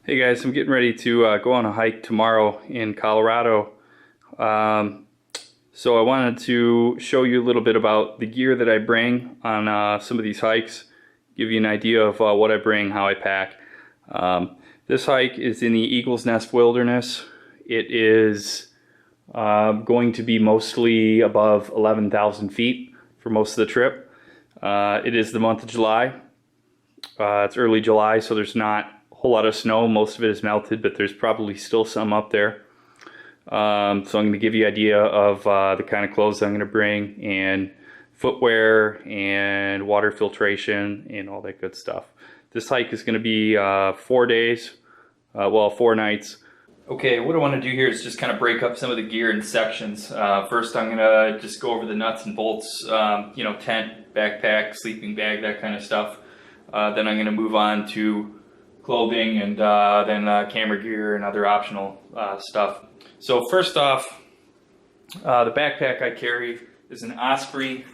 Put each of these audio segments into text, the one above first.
Hey guys, I'm getting ready to go on a hike tomorrow in Colorado. So I wanted to show you a little bit about the gear that I bring on some of these hikes, give you an idea of what I bring, how I pack. This hike is in the Eagle's Nest Wilderness. It is going to be mostly above 11,000 feet for most of the trip. It is the month of July. It's early July, so there's not a whole lot of snow. Most of it is melted, but there's probably still some up there. So I'm going to give you an idea of the kind of clothes I'm going to bring, and footwear, and water filtration, and all that good stuff. This hike is going to be 4 days, 4 nights. Okay, what I want to do here is just kind of break up some of the gear in sections. First, I'm going to just go over the nuts and bolts, tent, backpack, sleeping bag, that kind of stuff. Then I'm going to move on to clothing, and then camera gear and other optional stuff. So first off, the backpack I carry is an Osprey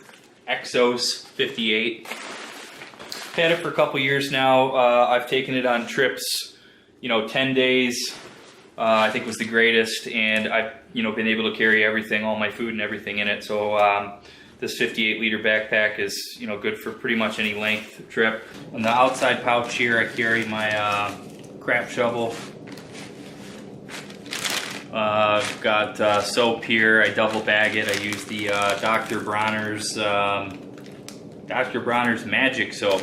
Exos 58. I've had it for a couple years now. I've taken it on trips, 10 days. I think was the greatest, and I've been able to carry everything, all my food and everything in it. So this 58-liter backpack is good for pretty much any length trip. On the outside pouch here, I carry my crap shovel. I've got soap here. I double bag it. I use the Dr. Bronner's Magic Soap.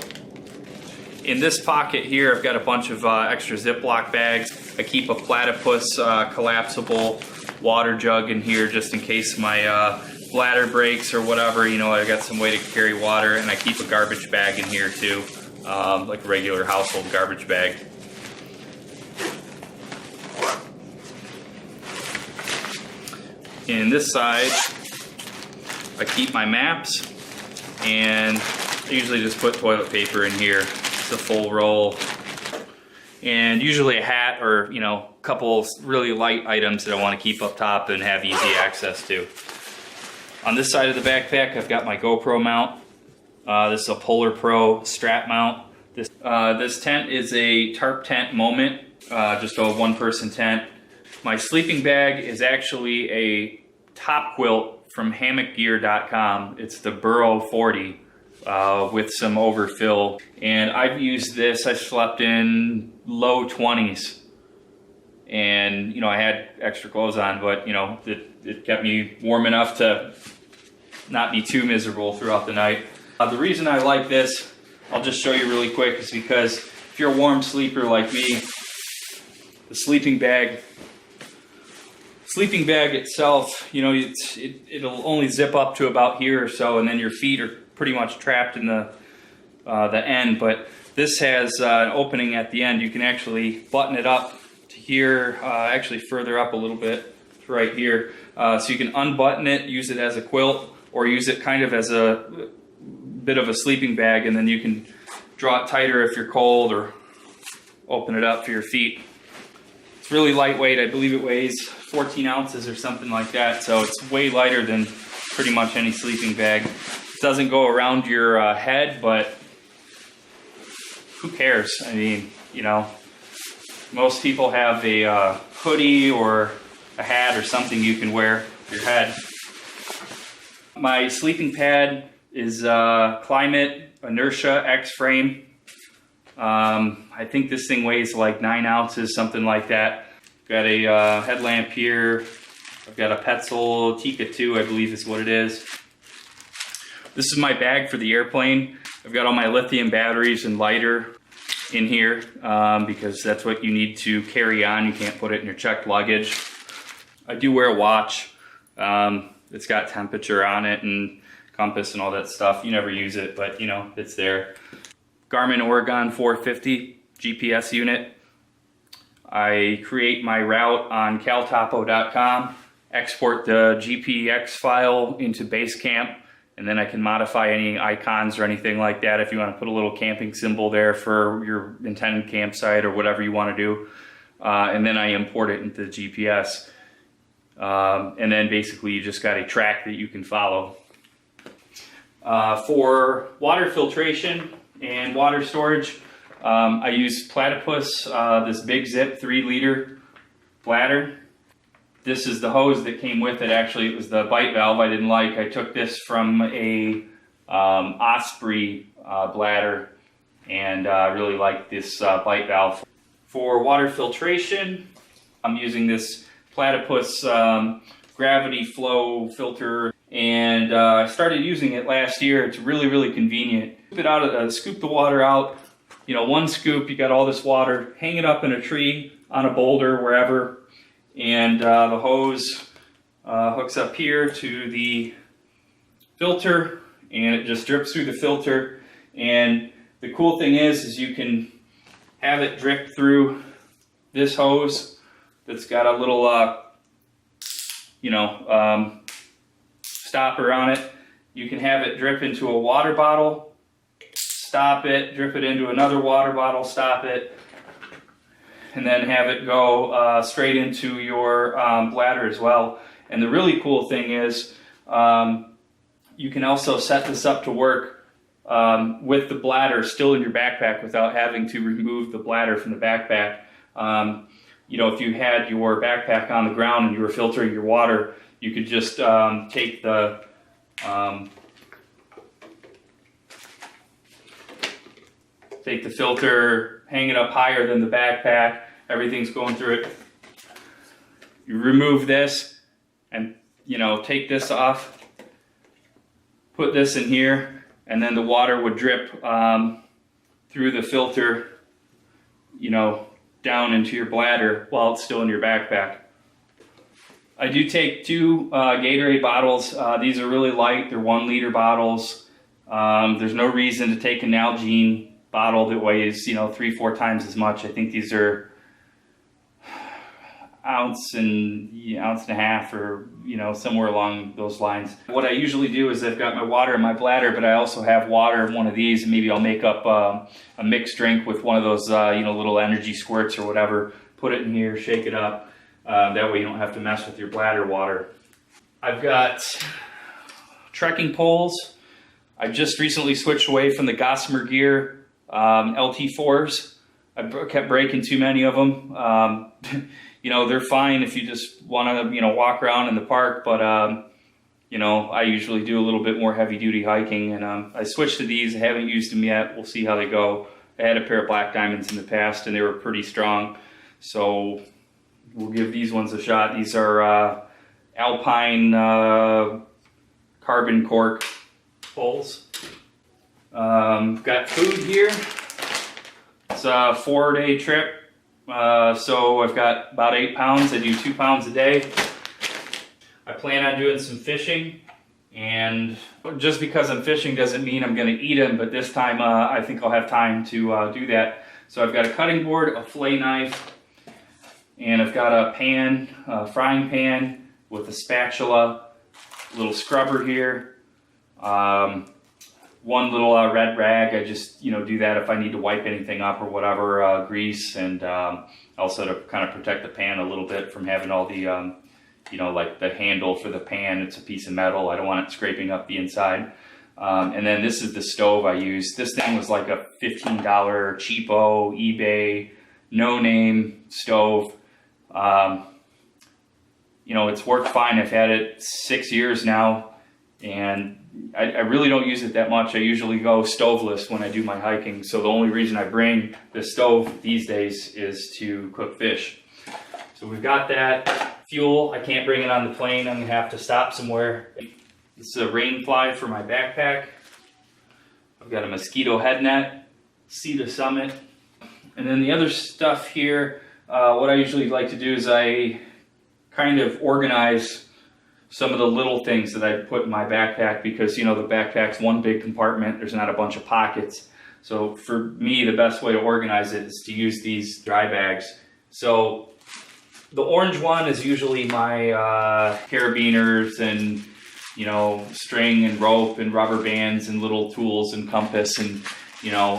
In this pocket here, I've got a bunch of extra Ziploc bags. I keep a platypus collapsible water jug in here just in case my bladder breaks or whatever. I got some way to carry water, and I keep a garbage bag in here too, like a regular household garbage bag. In this side, I keep my maps, and I usually just put toilet paper in here. It's a full roll, and usually a hat or a couple really light items that I want to keep up top and have easy access to. On this side of the backpack, I've got my GoPro mount. This is a Polar Pro strap mount. This tent is a tarp tent Moment, just a one-person tent. My sleeping bag is actually a top quilt from hammockgear.com. It's the Burrow 40 with some overfill. And I've used this, I slept in low 20s. And, I had extra clothes on, but, it kept me warm enough to not be too miserable throughout the night. The reason I like this, I'll just show you really quick, is because if you're a warm sleeper like me, the sleeping bag itself, it'll only zip up to about here or so, and then your feet are pretty much trapped in the end. But this has an opening at the end. You can actually button it up to here, actually further up a little bit, right here. So you can unbutton it, use it as a quilt, or use it kind of as a bit of a sleeping bag, and then you can draw it tighter if you're cold, or open it up for your feet. It's really lightweight. I believe it weighs 14 ounces or something like that, so it's way lighter than pretty much any sleeping bag. It doesn't go around your head, but who cares? I mean, most people have a hoodie or a hat or something you can wear for your head. My sleeping pad is Climate Inertia X-Frame. I think this thing weighs like 9 ounces, something like that. Got a headlamp here. I've got a Petzl Tika 2, I believe is what it is. This is my bag for the airplane. I've got all my lithium batteries and lighter in here because that's what you need to carry on. You can't put it in your checked luggage. I do wear a watch. It's got temperature on it and compass and all that stuff. You never use it, but it's there. Garmin Oregon 450 GPS unit. I create my route on caltopo.com, export the GPX file into Basecamp, and then I can modify any icons or anything like that if you want to put a little camping symbol there for your intended campsite or whatever you want to do. And then I import it into the GPS. And then basically you just got a track that you can follow. For water filtration and water storage, I use Platypus, this big zip 3-liter bladder. This is the hose that came with it. Actually, it was the bite valve I didn't like. I took this from a Osprey bladder, and I really like this bite valve. For water filtration, I'm using this Platypus gravity flow filter, and I started using it last year. It's really convenient. Scoop the water out. You know, one scoop, you got all this water. Hang it up in a tree, on a boulder, wherever, and the hose hooks up here to the filter, and it just drips through the filter. And the cool thing is you can have it drip through this hose that's got a little stopper on it. You can have it drip into a water bottle, stop it, drip it into another water bottle, stop it, and then have it go straight into your bladder as well. And the really cool thing is you can also set this up to work with the bladder still in your backpack without having to remove the bladder from the backpack. You know, if you had your backpack on the ground and you were filtering your water, you could just take the filter, hang it up higher than the backpack, everything's going through it. You remove this and, you know, take this off, put this in here, and then the water would drip through the filter, you know, down into your bladder while it's still in your backpack. I do take 2 Gatorade bottles. These are really light, they're 1-liter bottles. There's no reason to take an Nalgene bottle that weighs, you know, 3-4 times as much. I think these are ounce and a half, or, you know, somewhere along those lines. What I usually do is I've got my water in my bladder, but I also have water in one of these, and maybe I'll make up a mixed drink with one of those little energy squirts or whatever. Put it in here, shake it up. That way you don't have to mess with your bladder water. I've got trekking poles. I just recently switched away from the Gossamer Gear LT4s. I kept breaking too many of them. You know, they're fine if you just want to, you know, walk around in the park, but you know, I usually do a little bit more heavy duty hiking, and I switched to these. I haven't used them yet. We'll see how they go. I had a pair of Black Diamonds in the past, and they were pretty strong, so we'll give these ones a shot. These are Alpine carbon cork poles. Got food here. It's a 4-day trip. So I've got about 8 pounds. I do 2 pounds a day. I plan on doing some fishing, and just because I'm fishing doesn't mean I'm going to eat them, but this time I think I'll have time to do that. So I've got a cutting board, a fillet knife, and I've got a pan, a frying pan with a spatula, a little scrubber here, one little red rag. I just, you know, do that if I need to wipe anything up or whatever, grease, and also to kind of protect the pan a little bit from having all the, you know, like the handle for the pan. It's a piece of metal. I don't want it scraping up the inside. And then this is the stove I use. This thing was like a $15 cheapo eBay no-name stove. You know, it's worked fine. I've had it 6 years now, and I really don't use it that much. I usually go stoveless when I do my hiking, so the only reason I bring the stove these days is to cook fish. So we've got that. Fuel, I can't bring it on the plane. I'm gonna have to stop somewhere. This is a rain fly for my backpack. I've got a mosquito head net, Sea Summit. And then the other stuff here, what I usually like to do is I kind of organize some of the little things that I put in my backpack, because, you know, the backpack's one big compartment. There's not a bunch of pockets. So for me, the best way to organize it is to use these dry bags. So the orange one is usually my carabiners and, you know, string and rope and rubber bands and little tools and compass and, you know,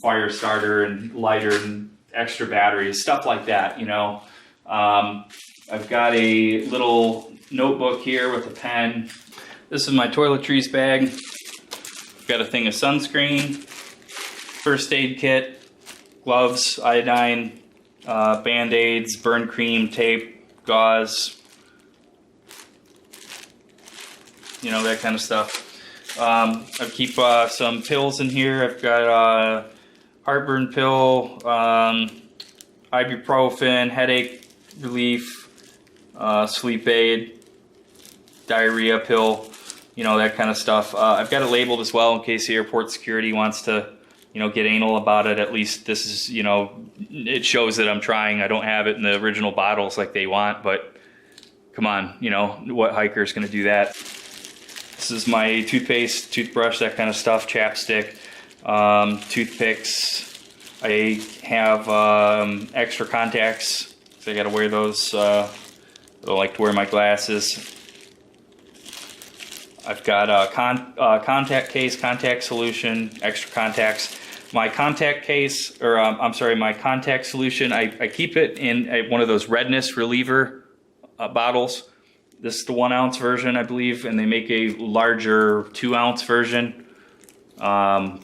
fire starter and lighter and extra batteries, stuff like that, you know. I've got a little notebook here with a pen. This is my Toiletries bag. Got a thing of sunscreen, first aid kit, gloves, iodine, Band-Aids, burn cream, tape, gauze, you know, that kind of stuff. I keep some pills in here. I've got heartburn pill, ibuprofen, headache relief, sleep aid, diarrhea pill, you know, that kind of stuff. I've got it labeled as well in case the airport security wants to, you know, get anal about it. At least this is, you know, it shows that I'm trying. I don't have it in the original bottles like they want, but come on, you know, what hiker's going to do that? This is my toothpaste, toothbrush, that kind of stuff, chapstick, toothpicks. I have extra contacts, so I got to wear those. I like to wear my glasses. I've got a contact case, contact solution, extra contacts. My contact case, or I'm sorry, my contact solution, I keep it in one of those redness reliever bottles. This is the 1 ounce version, I believe, and they make a larger 2 ounce version. Either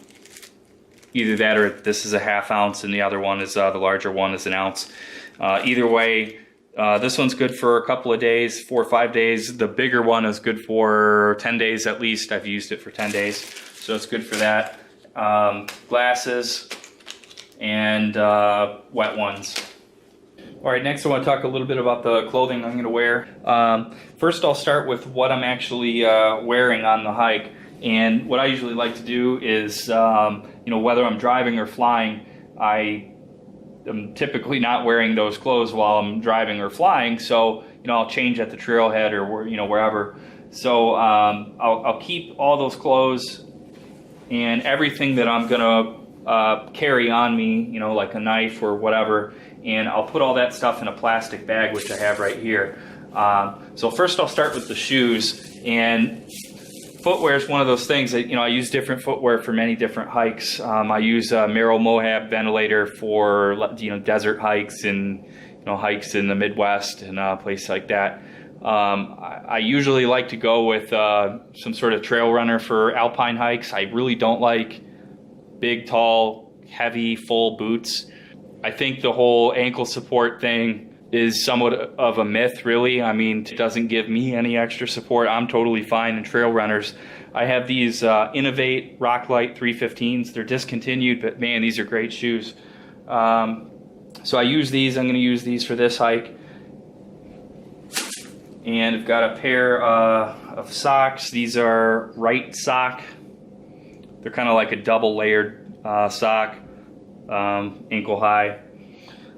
that or this is a 1/2 ounce and the other one is the larger one is 1 ounce. Either way, this one's good for a couple of days, 4 or 5 days. The bigger one is good for 10 days at least. I've used it for 10 days, so it's good for that. Glasses and wet ones. All right, next I want to talk a little bit about the clothing I'm going to wear. First I'll start with what I'm actually wearing on the hike. And what I usually like to do is, you know, whether I'm driving or flying, I am typically not wearing those clothes while I'm driving or flying. So, you know, I'll change at the trailhead or, you know, wherever. So I'll keep all those clothes and everything that I'm going to carry on me, you know, like a knife or whatever. And I'll put all that stuff in a plastic bag, which I have right here. So first I'll start with the shoes. And footwear is one of those things that, you know, I use different footwear for many different hikes. I use a Merrell Moab ventilator for, you know, desert hikes and, you know, hikes in the Midwest and places like that. I usually like to go with some sort of trail runner for alpine hikes. I really don't like big, tall, heavy, full boots. I think the whole ankle support thing is somewhat of a myth, really. I mean, it doesn't give me any extra support. I'm totally fine in trail runners. I have these Innovate Rocklight 315s. They're discontinued, but man, these are great shoes. So I use these. I'm going to use these for this hike. And I've got a pair of socks. These are Right Sock. They're kind of like a double layered sock, ankle high.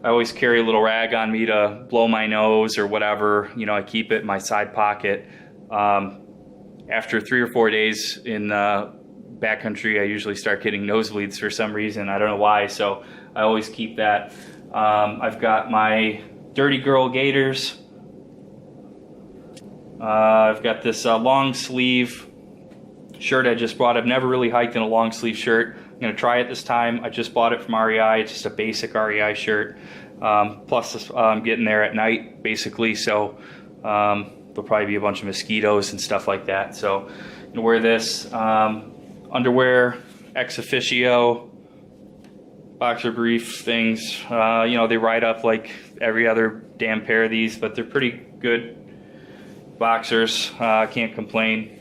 I always carry a little rag on me to blow my nose or whatever. You know, I keep it in my side pocket. After 3 or 4 days in backcountry, I usually start getting nosebleeds for some reason. I don't know why, so I always keep that. I've got my Dirty Girl Gators. I've got this long sleeve shirt I just bought. I've never really hiked in a long sleeve shirt. I'm going to try it this time. I just bought it from REI. It's just a basic REI shirt. Plus, I'm getting there at night, basically, so there'll probably be a bunch of mosquitoes and stuff like that. So I'm going to wear this. Underwear, ex officio, boxer brief things. You know, they ride up like every other damn pair of these, but they're pretty good boxers. Can't complain.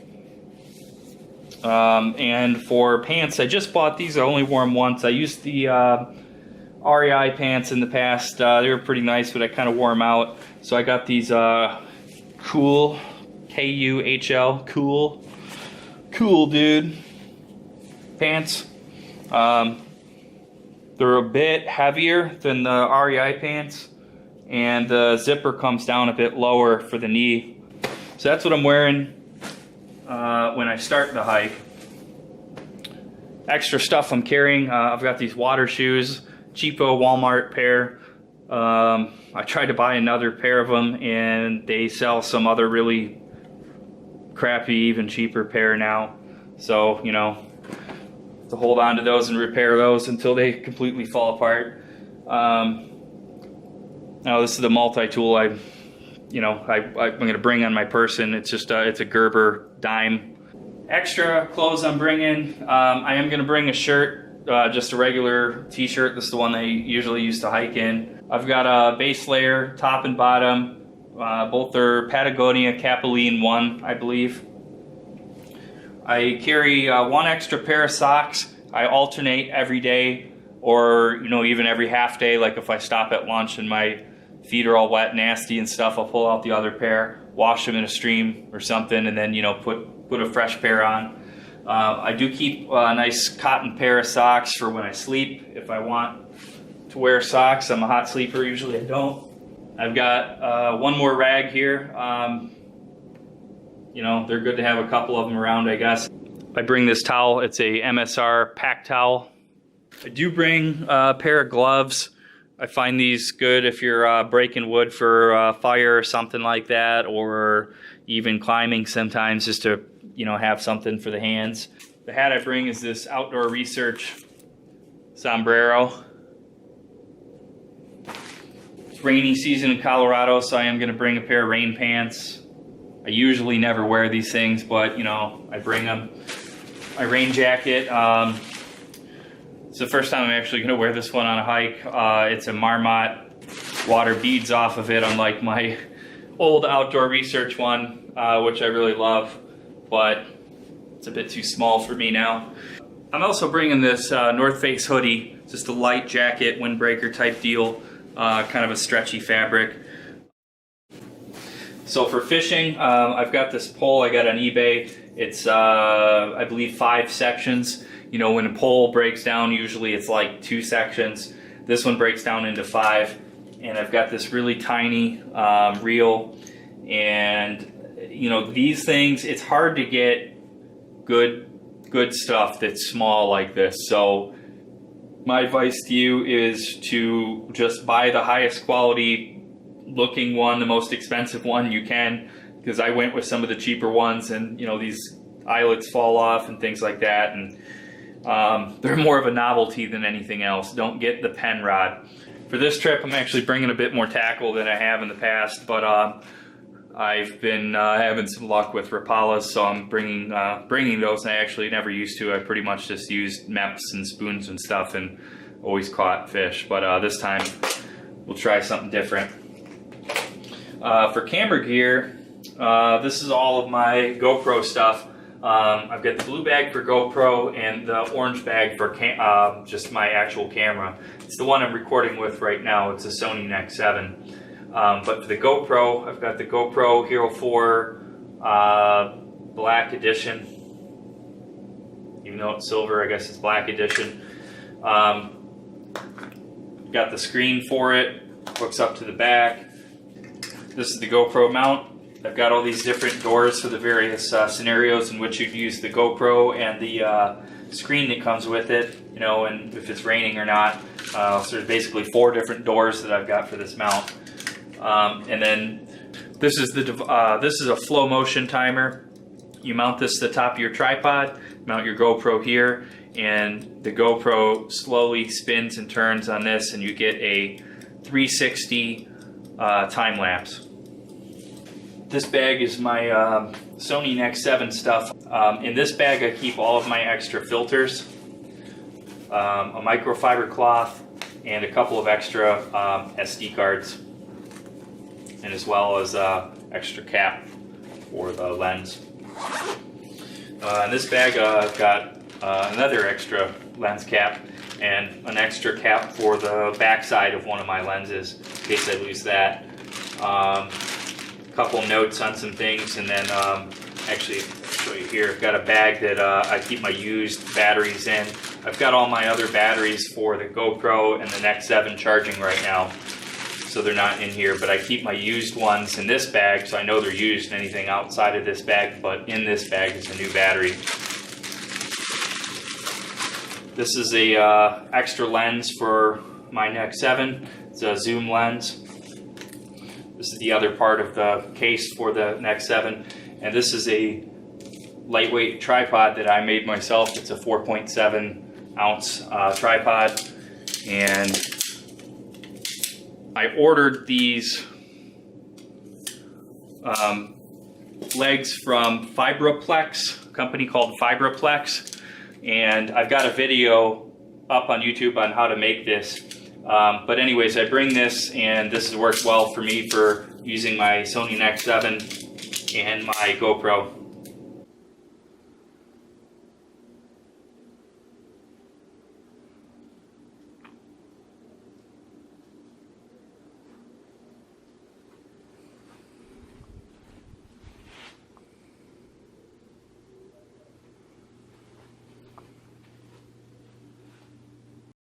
And for pants, I just bought these. I only wore them once. I used the REI pants in the past. They were pretty nice, but I kind of wore them out. So I got these Cool, K-U-H-L, Cool dude pants. They're a bit heavier than the REI pants, and the zipper comes down a bit lower for the knee. So that's what I'm wearing when I start the hike. Extra stuff I'm carrying, I've got these water shoes, cheapo Walmart pair. I tried to buy another pair of them and they sell some other really crappy, even cheaper pair now. So, you know, to hold on to those and repair those until they completely fall apart. Now this is the multi-tool I'm going to bring on my person. It's just it's a Gerber dime. Extra clothes I'm bringing. I am going to bring a shirt just a regular t-shirt. This is the one I usually use to hike in. I've got a base layer, top and bottom. Both are Patagonia Capilene 1, I believe. I carry one extra pair of socks. I alternate every day, or even every half day. Like if I stop at lunch and my feet are all wet, nasty and stuff, I'll pull out the other pair, wash them in a stream or something, and then put a fresh pair on. I do keep a nice cotton pair of socks for when I sleep. If I want to wear socks, I'm a hot sleeper. Usually I don't. I've got one more rag here. They're good to have a couple of them around, I guess. I bring this towel. It's a MSR pack towel. I do bring a pair of gloves. I find these good if you're breaking wood for fire or something like that, or even climbing sometimes, just to have something for the hands. The hat I bring is this Outdoor Research sombrero. It's rainy season in Colorado, so I am going to bring a pair of rain pants. I usually never wear these things, but I bring them. My rain jacket. It's the first time I'm actually going to wear this one on a hike. It's a Marmot. Water beads off of it, unlike my old Outdoor Research one, which I really love, but it's a bit too small for me now. I'm also bringing this North Face hoodie, just a light jacket, windbreaker type deal, kind of a stretchy fabric. So for fishing, I've got this pole I got on eBay. It's, I believe, 5 sections. When a pole breaks down, usually it's like 2 sections. This one breaks down into 5. And I've got this really tiny reel. And, these things, it's hard to get good stuff that's small like this. So my advice to you is to just buy the highest quality looking one, the most expensive one you can, because I went with some of the cheaper ones, and these eyelets fall off and things like that, and they're more of a novelty than anything else. Don't get the pen rod. For this trip, I'm actually bringing a bit more tackle than I have in the past, but I've been having some luck with Rapalas, so I'm bringing those. And I actually never used to. I pretty much just used meps and spoons and stuff, and always caught fish. But this time, we'll try something different. For camera gear, this is all of my GoPro stuff. I've got the blue bag for GoPro and the orange bag for just my actual camera. It's the one I'm recording with right now. It's a Sony Nex-7. But for the GoPro, I've got the GoPro Hero 4 Black Edition. Even though it's silver, I guess it's Black Edition. Got the screen for it, hooks up to the back. This is the GoPro mount. I've got all these different doors for the various scenarios in which you'd use the GoPro and the screen that comes with it, and if it's raining or not. So there's basically 4 different doors that I've got for this mount. And then this is a flow motion timer. You mount this to the top of your tripod, mount your GoPro here, and the GoPro slowly spins and turns on this, and you get a 360 time lapse. This bag is my Sony Nex-7 stuff. In this bag I keep all of my extra filters, a microfiber cloth, and a couple of extra SD cards, and as well as extra cap for the lens. In this bag I've got another extra lens cap and an extra cap for the back side of one of my lenses in case I lose that. Couple notes on some things, and then actually I'll show you here. I've got a bag that I keep my used batteries in. I've got all my other batteries for the GoPro and the Nex-7 charging right now, so they're not in here, but I keep my used ones in this bag, so I know they're used. Anything outside of this bag, but in this bag is a new battery. This is a extra lens for my Nex-7. It's a zoom lens. This is the other part of the case for the Nex-7, and this is a lightweight tripod that I made myself. It's a 4.7 ounce tripod, and I ordered these legs from Fibraplex, a company called Fibraplex, and I've got a video up on YouTube on how to make this. But anyways, I bring this, and this has worked well for me for using my Sony Nex-7 and my GoPro.